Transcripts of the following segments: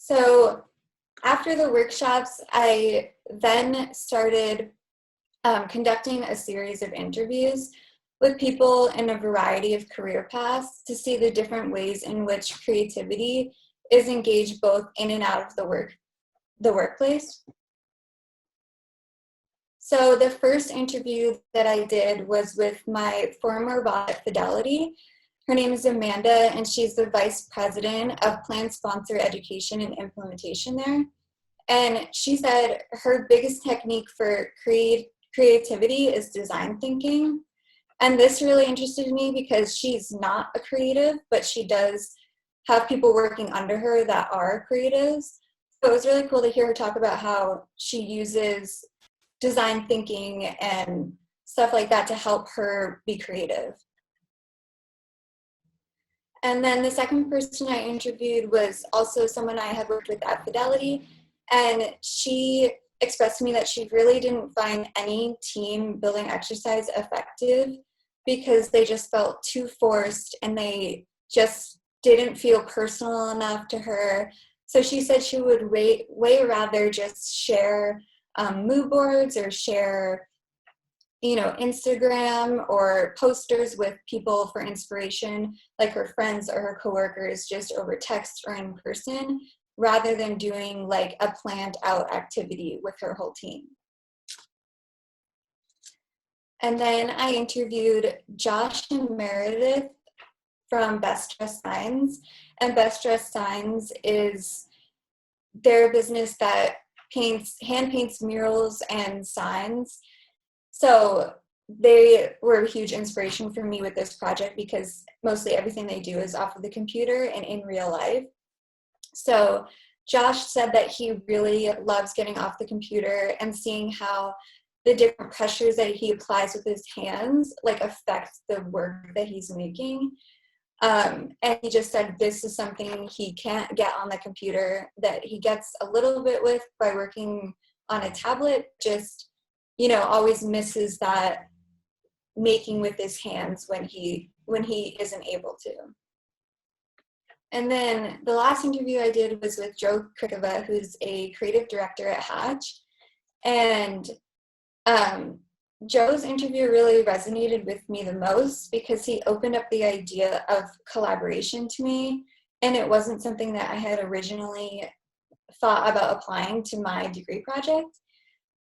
So after the workshops, I then started conducting a series of interviews with people in a variety of career paths to see the different ways in which creativity is engaged both in and out of the workplace. So the first interview that I did was with my former boss at Fidelity. Her name is Amanda, and she's the vice president of plan sponsor education and implementation there. And she said her biggest technique for creativity is design thinking. And this really interested me because she's not a creative, but she does have people working under her that are creatives. So it was really cool to hear her talk about how she uses design thinking and stuff like that to help her be creative. And then the second person I interviewed was also someone I had worked with at Fidelity, and she expressed to me that she really didn't find any team building exercise effective because they just felt too forced and they just didn't feel personal enough to her. So she said she would way rather just share mood boards or share Instagram or posters with people for inspiration, like her friends or her coworkers, just over text or in person, rather than doing like a planned out activity with her whole team. And then I interviewed Josh and Meredith from Best Dressed Signs. And Best Dressed Signs is their business that hand paints murals and signs. So they were a huge inspiration for me with this project because mostly everything they do is off of the computer and in real life. So Josh said that he really loves getting off the computer and seeing how the different pressures that he applies with his hands like affect the work that he's making. And he just said this is something he can't get on the computer, that he gets a little bit with by working on a tablet, just always misses that making with his hands when he isn't able to. And then the last interview I did was with Joe Krikova, who's a creative director at Hatch. And Joe's interview really resonated with me the most because he opened up the idea of collaboration to me, and it wasn't something that I had originally thought about applying to my degree project.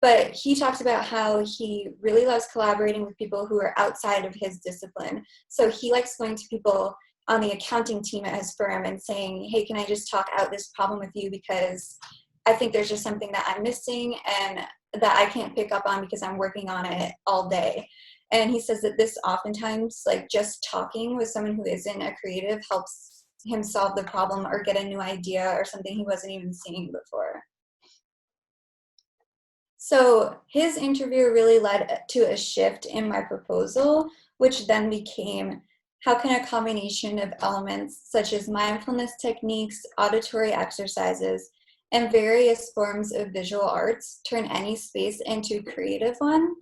But he talked about how he really loves collaborating with people who are outside of his discipline. So he likes going to people on the accounting team at his firm and saying, hey, can I just talk out this problem with you because I think there's just something that I'm missing and that I can't pick up on because I'm working on it all day. And he says that this oftentimes, like just talking with someone who isn't a creative helps him solve the problem or get a new idea or something he wasn't even seeing before. So his interview really led to a shift in my proposal, which then became, how can a combination of elements such as mindfulness techniques, auditory exercises, and various forms of visual arts turn any space into a creative one?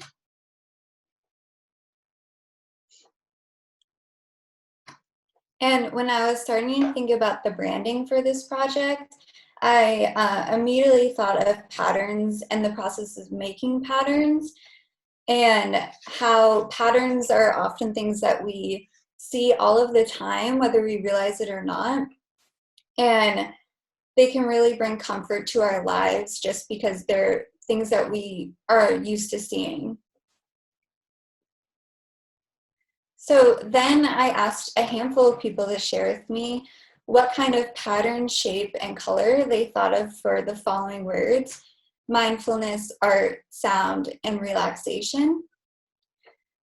And when I was starting to think about the branding for this project, I immediately thought of patterns and the process of making patterns, and how patterns are often things that we see all of the time, whether we realize it or not. And they can really bring comfort to our lives just because they're things that we are used to seeing. So then I asked a handful of people to share with me what kind of pattern, shape, and color they thought of for the following words: mindfulness, art, sound, and relaxation.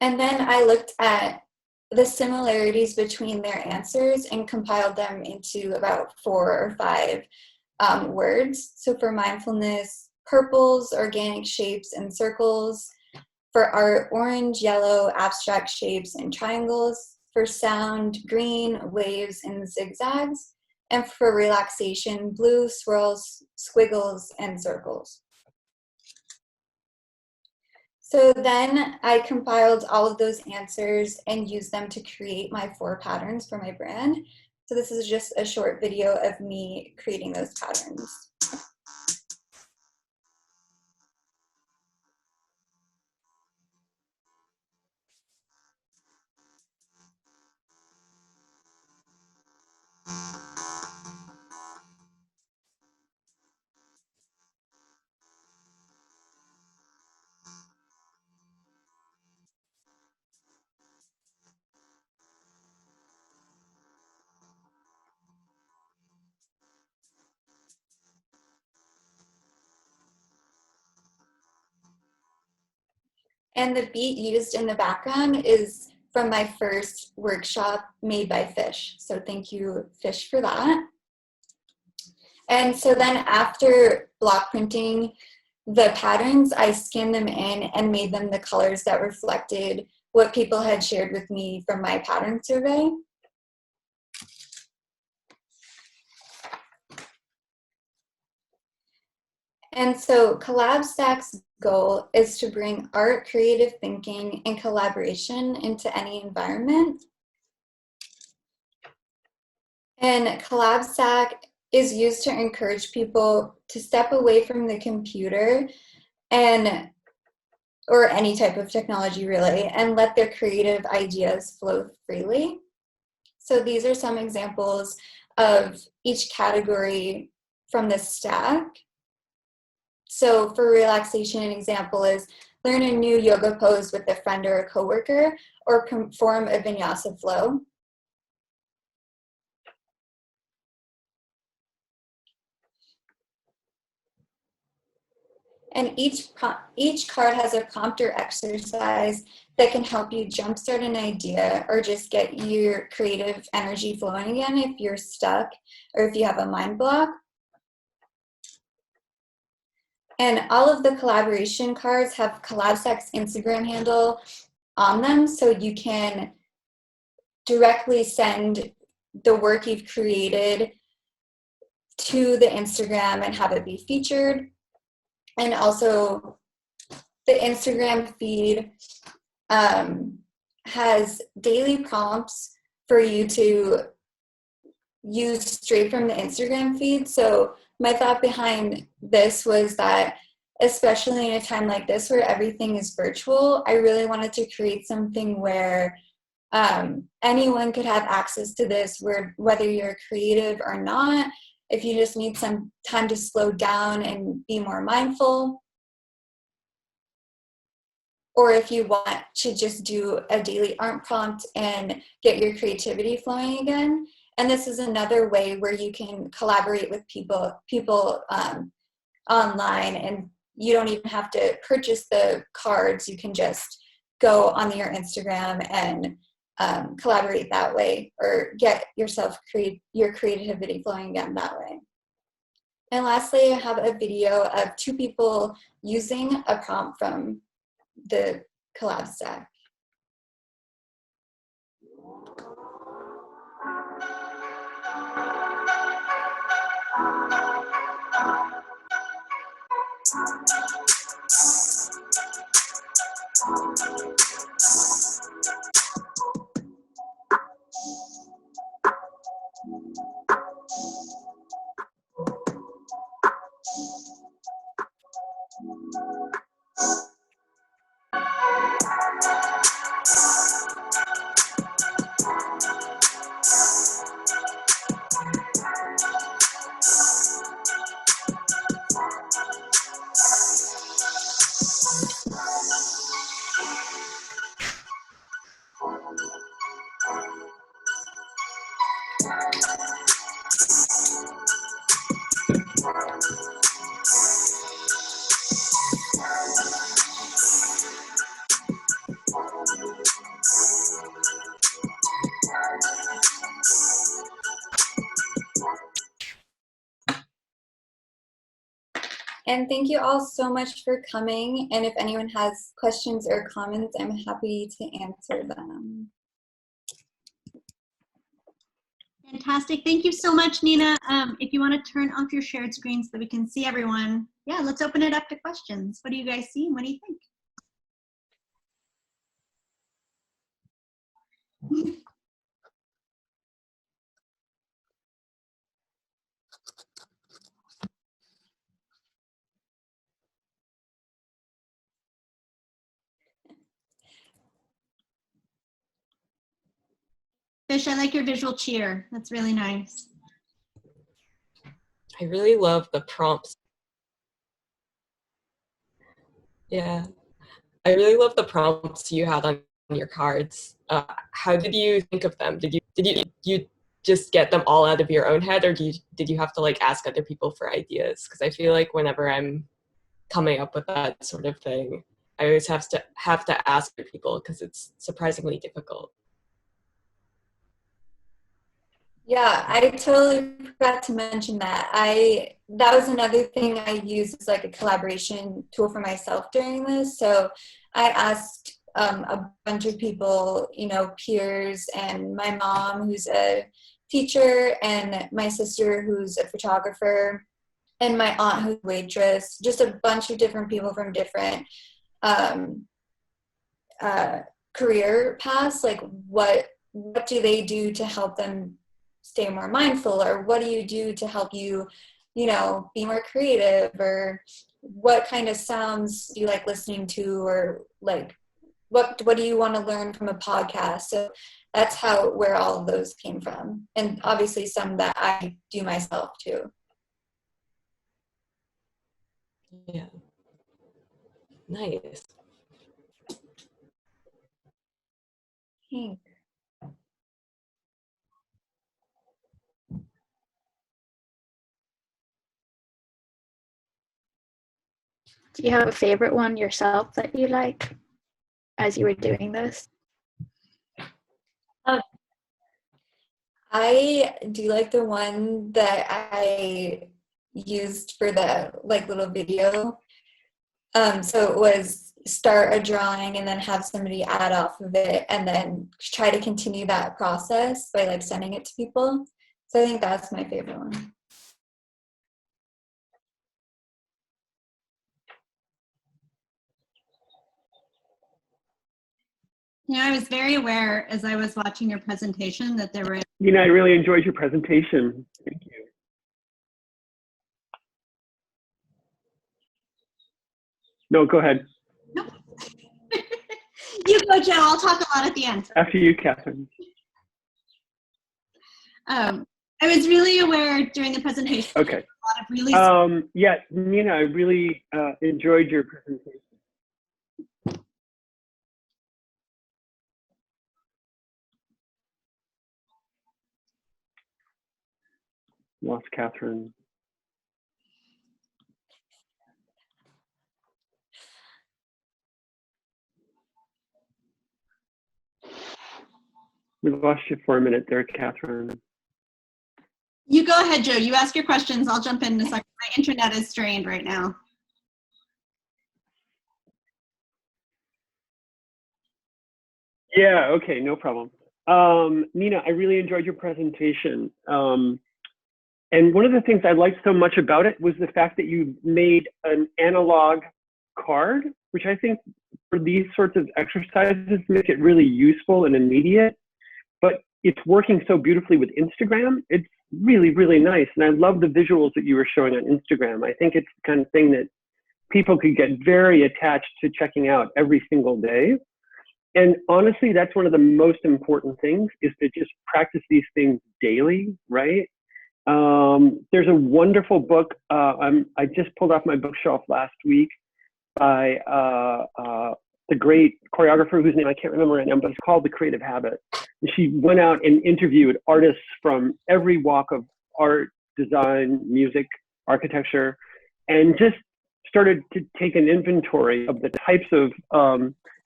And then I looked at the similarities between their answers and compiled them into about 4 or 5 words. So for mindfulness, purples, organic shapes, and circles. For art, orange, yellow, abstract shapes and triangles. For sound, green, waves, and zigzags. And for relaxation, blue, swirls, squiggles, and circles. So then I compiled all of those answers and used them to create my 4 patterns for my brand. So this is just a short video of me creating those patterns. And the beat used in the background is from my first workshop made by Fish. So thank you, Fish, for that. And so then after block printing the patterns, I scanned them in and made them the colors that reflected what people had shared with me from my pattern survey. And so CollabStack's goal is to bring art, creative thinking, and collaboration into any environment. And CollabStack is used to encourage people to step away from the computer or any type of technology really, and let their creative ideas flow freely. So these are some examples of each category from the stack. So for relaxation, an example is learn a new yoga pose with a friend or a coworker, or perform a vinyasa flow. And each card has a prompt or exercise that can help you jumpstart an idea or just get your creative energy flowing again if you're stuck or if you have a mind block. And all of the collaboration cards have CollabStack's Instagram handle on them, so you can directly send the work you've created to the Instagram and have it be featured. And also the Instagram feed has daily prompts for you to use straight from the Instagram feed. So my thought behind this was that, especially in a time like this where everything is virtual, I really wanted to create something where anyone could have access to this, whether you're creative or not. If you just need some time to slow down and be more mindful, or if you want to just do a daily art prompt and get your creativity flowing again. And this is another way where you can collaborate with people online, and you don't even have to purchase the cards. You can just go on your Instagram and collaborate that way, or get your creativity flowing again that way. And lastly, I have a video of 2 people using a prompt from the CollabStack. And thank you all so much for coming. And if anyone has questions or comments, I'm happy to answer them. Fantastic. Thank you so much, Nina. If you want to turn off your shared screen so that we can see everyone, yeah, let's open it up to questions. What do you guys see? What do you think? Fish, I like your visual cheer. That's really nice. I really love the prompts. Yeah, I really love the prompts you had on your cards. How did you think of them? Did you just get them all out of your own head, or did you have to like ask other people for ideas? Because I feel like whenever I'm coming up with that sort of thing, I always have to ask other people because it's surprisingly difficult. Yeah, I totally forgot to mention that. That was another thing I used as like a collaboration tool for myself during this. So I asked a bunch of people, peers, and my mom, who's a teacher, and my sister, who's a photographer, and my aunt, who's a waitress, just a bunch of different people from different um, uh, career paths. Like, what do they do to help them stay more mindful, or what do you do to help you be more creative, or what kind of sounds do you like listening to, or like what do you want to learn from a podcast? So that's where all of those came from, and obviously some that I do myself too. Yeah, nice. Hmm. Do you have a favorite one yourself that you like as you were doing this? I do like the one that I used for the like little video. So it was start a drawing and then have somebody add off of it, and then try to continue that process by like sending it to people. So I think that's my favorite one. I was very aware as I was watching your presentation that there were. I really enjoyed your presentation. Thank you. No, go ahead. Nope. You go, Joe. I'll talk a lot at the end. After you, Catherine. I was really aware during the presentation. Okay. A lot of really. Yeah, Nina, I really enjoyed your presentation. Lost Catherine. We lost you for a minute there, Catherine. You go ahead, Joe. You ask your questions. I'll jump in a second. My internet is strained right now. Yeah, okay, no problem. Nina, I really enjoyed your presentation. And one of the things I liked so much about it was the fact that you made an analog card, which I think for these sorts of exercises make it really useful and immediate. But it's working so beautifully with Instagram. It's really, really nice. And I love the visuals that you were showing on Instagram. I think it's the kind of thing that people could get very attached to checking out every single day. And honestly, that's one of the most important things, is to just practice these things daily, right? There's a wonderful book I just pulled off my bookshelf last week by the great choreographer whose name I can't remember right now, but it's called The Creative Habit. And she went out and interviewed artists from every walk of art, design, music, architecture, and just started to take an inventory of the types of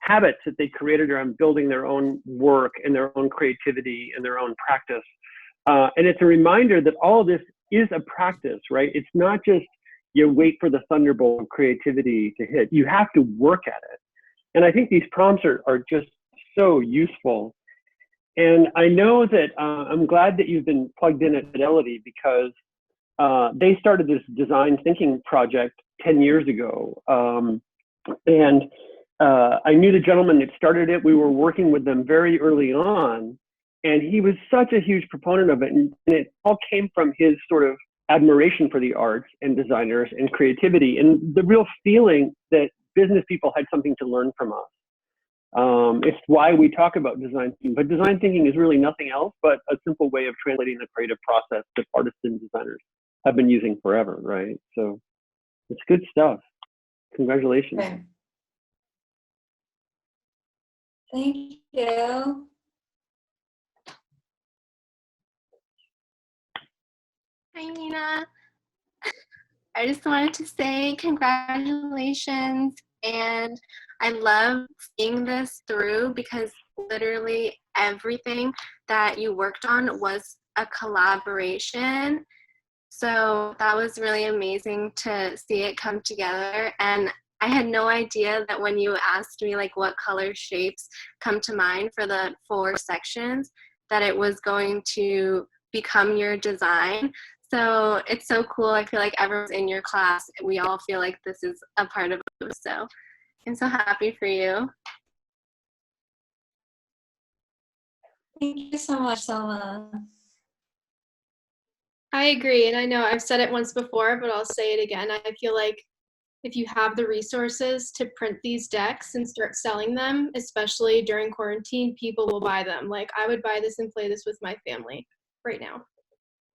habits that they created around building their own work and their own creativity and their own practice. And it's a reminder that all of this is a practice, right? It's not just you wait for the thunderbolt of creativity to hit. You have to work at it. And I think these prompts are just so useful. And I know that I'm glad that you've been plugged in at Fidelity, because they started this design thinking project 10 years ago. And I knew the gentleman that started it. We were working with them very early on. And he was such a huge proponent of it. And it all came from his sort of admiration for the arts and designers and creativity, and the real feeling that business people had something to learn from us. It's why we talk about design thinking, but design thinking is really nothing else but a simple way of translating the creative process that artists and designers have been using forever, right? So it's good stuff. Congratulations. Right. Thank you. Hi, Nina. I just wanted to say congratulations, and I love seeing this through because literally everything that you worked on was a collaboration. So that was really amazing to see it come together. And I had no idea that when you asked me like what color shapes come to mind for the 4 sections, that it was going to become your design. So it's so cool. I feel like everyone's in your class. We all feel like this is a part of it. So I'm so happy for you. Thank you so much, Selma. I agree, and I know I've said it once before, but I'll say it again. I feel like if you have the resources to print these decks and start selling them, especially during quarantine, people will buy them. Like I would buy this and play this with my family right now.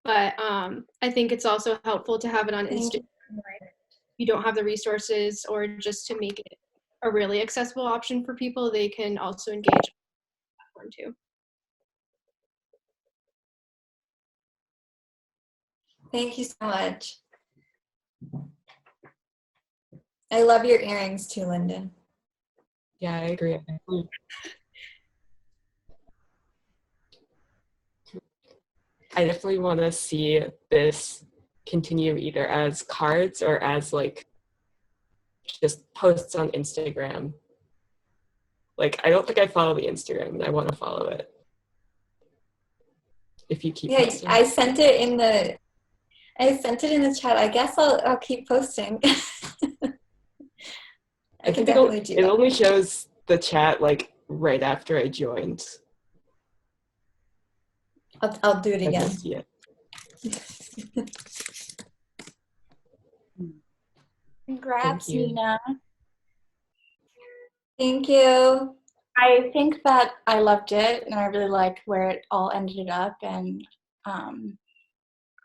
But I think it's also helpful to have it on Instagram. Like, if you don't have the resources, or just to make it a really accessible option for people, they can also engage with the platform too. Thank you so much. I love your earrings too, Lyndon. Yeah, I agree. I definitely want to see this continue either as cards or as like just posts on Instagram. Like, I don't think I follow the Instagram, and I want to follow it. If you keep Yeah, posting. I sent it in the chat. I guess I'll keep posting. I can think definitely do it that. only shows the chat like right after I joined. I'll do it I again. can see it. Congrats, Thank you. Nina. Thank you. I think that I loved it, and I really liked where it all ended up. And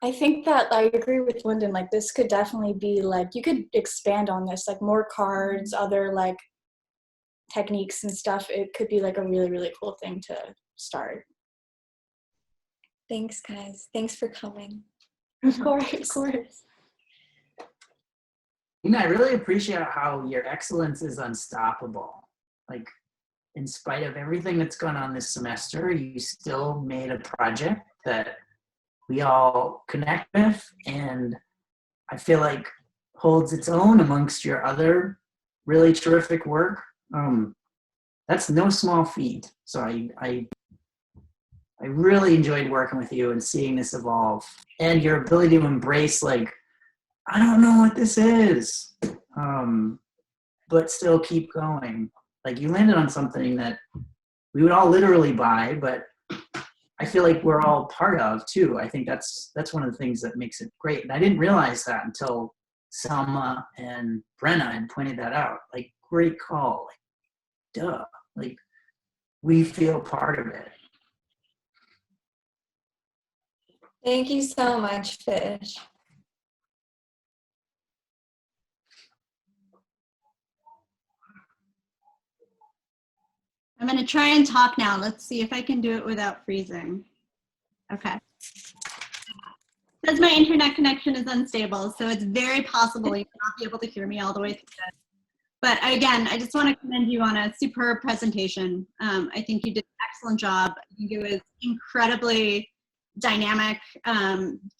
I think that I agree with Lyndon. Like, this could definitely be like, you could expand on this, like more cards, other like techniques and stuff. It could be like a really, really cool thing to start. Thanks, guys. Thanks for coming. Of course, of course. I really appreciate how your excellence is unstoppable. Like, in spite of everything that's gone on this semester, you still made a project that we all connect with, and I feel like holds its own amongst your other really terrific work. That's no small feat. So I really enjoyed working with you and seeing this evolve, and your ability to embrace like, I don't know what this is, but still keep going. Like, you landed on something that we would all literally buy, but I feel like we're all part of too. I think that's one of the things that makes it great. And I didn't realize that until Selma and Brenna had pointed that out. Like, great call. Like, duh. Like, we feel part of it. Thank you so much, Fish. I'm going to try and talk now. Let's see if I can do it without freezing. Okay. Because my internet connection is unstable, so it's very possible you will not be able to hear me all the way through this. But again, I just want to commend you on a superb presentation. I think you did an excellent job. I think it was incredibly dynamic,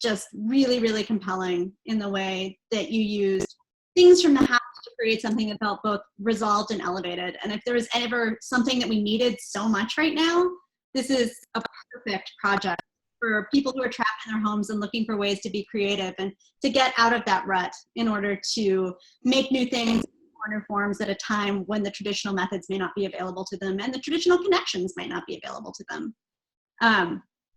just really, really compelling in the way that you used things from the house to create something that felt both resolved and elevated. And if there was ever something that we needed so much right now, this is a perfect project for people who are trapped in their homes and looking for ways to be creative and to get out of that rut in order to make new things, corner forms at a time when the traditional methods may not be available to them and the traditional connections might not be available to them.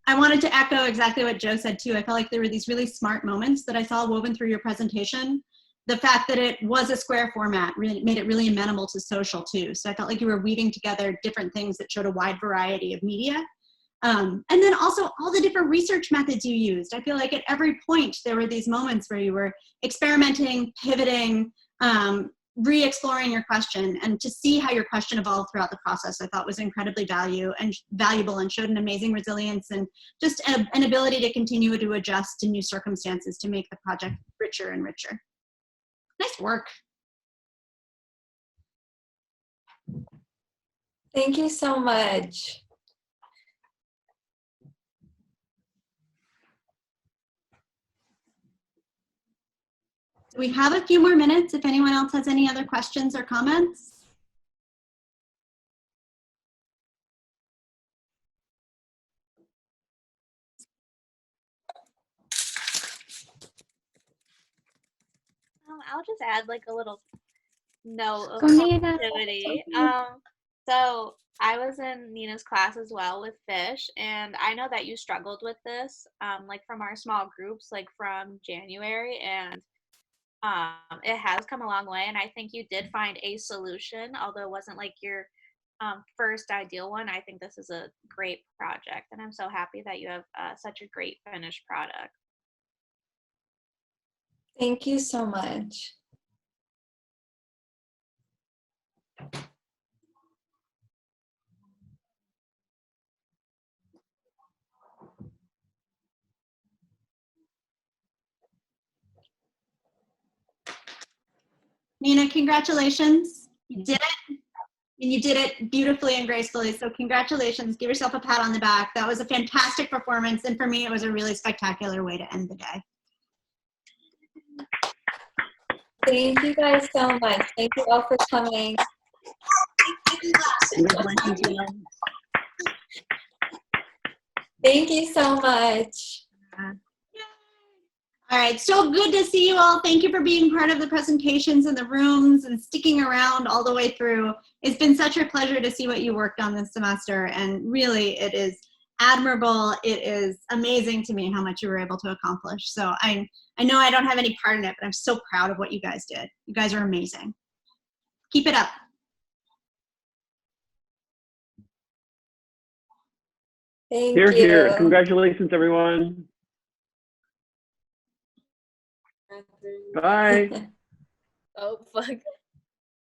I wanted to echo exactly what Joe said too. I felt like there were these really smart moments that I saw woven through your presentation the fact that it was a square format really made it really amenable to social too. So I felt like you were weaving together different things that showed a wide variety of media. And then also all the different research methods you used. I feel like at every point there were these moments where you were experimenting, pivoting, re-exploring your question, and to see how your question evolved throughout the process, I thought was incredibly valuable and showed an amazing resilience and just an ability to continue to adjust to new circumstances to make the project richer and richer. Nice work. Thank you so much. We have a few more minutes if anyone else has any other questions or comments. I'll just add like a little note of Go, Nina. positivity. So I was in Nina's class as well with fish, and I know that you struggled with this, like from our small groups, like from January, and it has come a long way. And I think you did find a solution, although it wasn't like your first ideal one. I think this is a great project, and I'm so happy that you have such a great finished product. Thank you so much. Nina, congratulations. You did it. And you did it beautifully and gracefully. So congratulations. Give yourself a pat on the back. That was a fantastic performance. And for me, it was a really spectacular way to end the day. Thank you guys so much. Thank you all for coming. Thank you so much. All right, so good to see you all. Thank you for being part of the presentations in the rooms and sticking around all the way through. It's been such a pleasure to see what you worked on this semester, and really it is admirable. It is amazing to me how much you were able to accomplish. So I know I don't have any part in it, but I'm so proud of what you guys did. You guys are amazing. Keep it up. Thank Here, you. here. Congratulations, everyone. Bye. Oh, fuck.